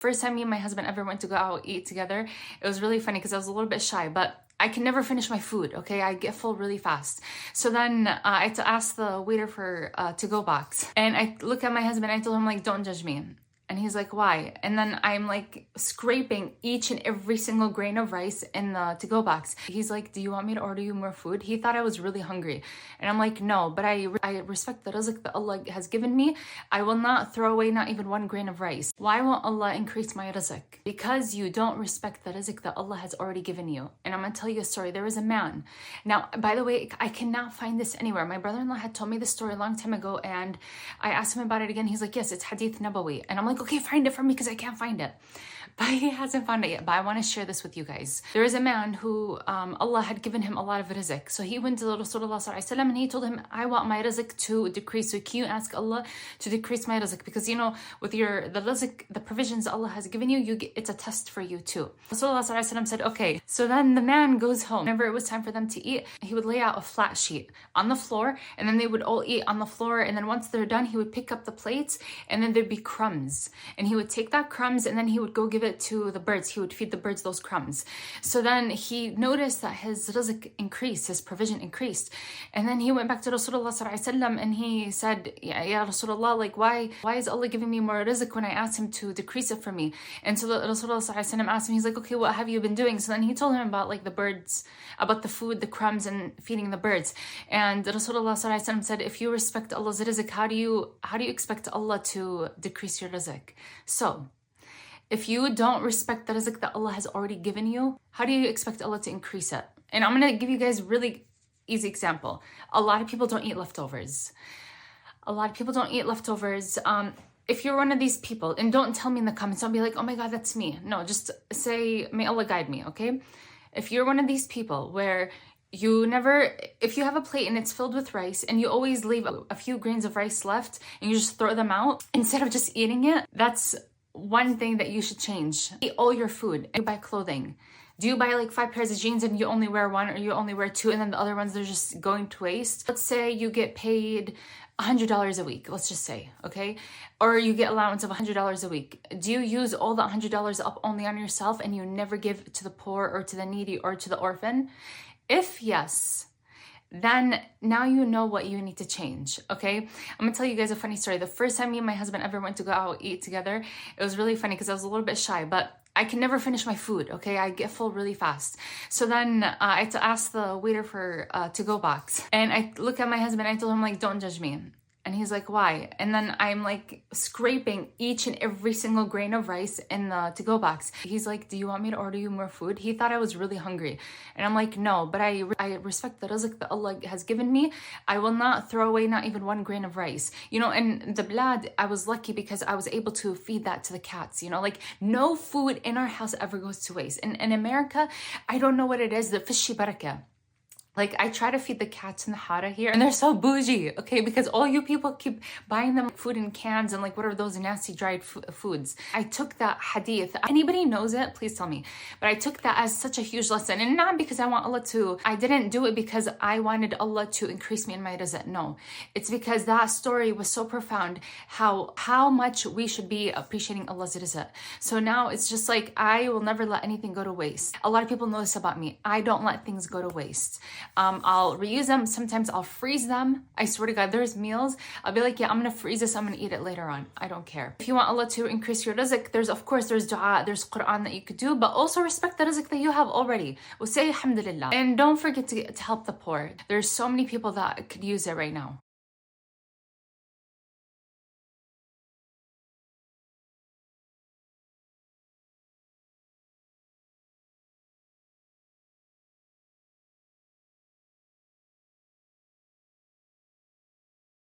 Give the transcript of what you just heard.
First time me and my husband ever went to go out eat together, it was really funny because I was a little bit shy, but I can never finish my food, okay? I get full really fast. So then I had to ask the waiter for to-go box. And I look at my husband, I told him, like, don't judge me. And he's like, why? And then I'm like scraping each and every single grain of rice in the to-go box. He's like, do you want me to order you more food? He thought I was really hungry. And I'm like, no, but I respect the rizq that Allah has given me. I will not throw away not even one grain of rice. Why won't Allah increase my rizq? Because you don't respect the rizq that Allah has already given you. And I'm gonna tell you a story. There was a man. Now, by the way, I cannot find this anywhere. My brother-in-law had told me this story a long time ago, and I asked him about it again. He's like, yes, it's Hadith Nabawi. And I'm like, okay, find it for me because I can't find it. But he hasn't found it yet. But I want to share this with you guys. There is a man who Allah had given him a lot of rizq. So he went to Rasulullah and he told him, I want my rizq to decrease. So can you ask Allah to decrease my rizq? Because you know, with the rizq, the provisions Allah has given you, it's a test for you too. Rasulullah said, okay. So then the man goes home. Whenever it was time for them to eat, he would lay out a flat sheet on the floor, and then they would all eat on the floor. And then once they're done, he would pick up the plates, and then there'd be crumbs. And he would take that crumbs, and then he would go give it to the birds. He would feed the birds those crumbs. So then he noticed that his rizq increased, his provision increased. And then he went back to Rasulullah and he said, Ya Rasulullah, like why is Allah giving me more rizq when I asked him to decrease it for me? And so Rasulullah asked him, he's like, okay, what have you been doing? So then he told him about like the birds, about the food, the crumbs, and feeding the birds. And Rasulullah said, if you respect Allah's rizq, how do you expect Allah to decrease your rizq? So if you don't respect the rizq that Allah has already given you, how do you expect Allah to increase it? And I'm going to give you guys a really easy example. A lot of people don't eat leftovers. If you're one of these people, and don't tell me in the comments, don't be like, oh my God, that's me. No, just say, may Allah guide me, okay? If you're one of these people where if you have a plate and it's filled with rice and you always leave a few grains of rice left and you just throw them out instead of just eating it, that's one thing that you should change. Eat all your food. You buy clothing. Do you buy like 5 pairs of jeans and you only wear 1, or you only wear 2, and then the other ones, they're just going to waste? Let's say you get paid $100 a week, let's just say, okay? Or you get allowance of $100 a week. Do you use all the $100 up only on yourself and you never give to the poor or to the needy or to the orphan? If yes, then now you know what you need to change, okay? I'm gonna tell you guys a funny story. The first time me and my husband ever went to go out eat together, it was really funny because I was a little bit shy, but I can never finish my food, okay? I get full really fast. So then I had to ask the waiter for to-go box. And I look at my husband, I told him, like, don't judge me. And he's like, why? And then I'm like scraping each and every single grain of rice in the to-go box. He's like, do you want me to order you more food? He thought I was really hungry. And I'm like, no, but I respect the rizq that Allah has given me. I will not throw away not even one grain of rice. You know, and the blad, I was lucky because I was able to feed that to the cats. You know, like no food in our house ever goes to waste. And in America, I don't know what it is, the fishy barakah. Like, I try to feed the cats in the hara here, and they're so bougie, okay? Because all you people keep buying them food in cans and like, what are those nasty dried foods? I took that hadith. Anybody knows it, please tell me. But I took that as such a huge lesson. And not because I want Allah to, I didn't do it because I wanted Allah to increase me in my rizq. No, it's because that story was so profound, how much we should be appreciating Allah's rizq. So now it's just like, I will never let anything go to waste. A lot of people know this about me. I don't let things go to waste. I'll reuse them. Sometimes I'll freeze them. I swear to God, there's meals. I'll be like, yeah, I'm going to freeze this. I'm going to eat it later on. I don't care. If you want Allah to increase your rizq, there's dua, there's Quran that you could do, but also respect the rizq that you have already. We'll say alhamdulillah. And don't forget to help the poor. There's so many people that could use it right now.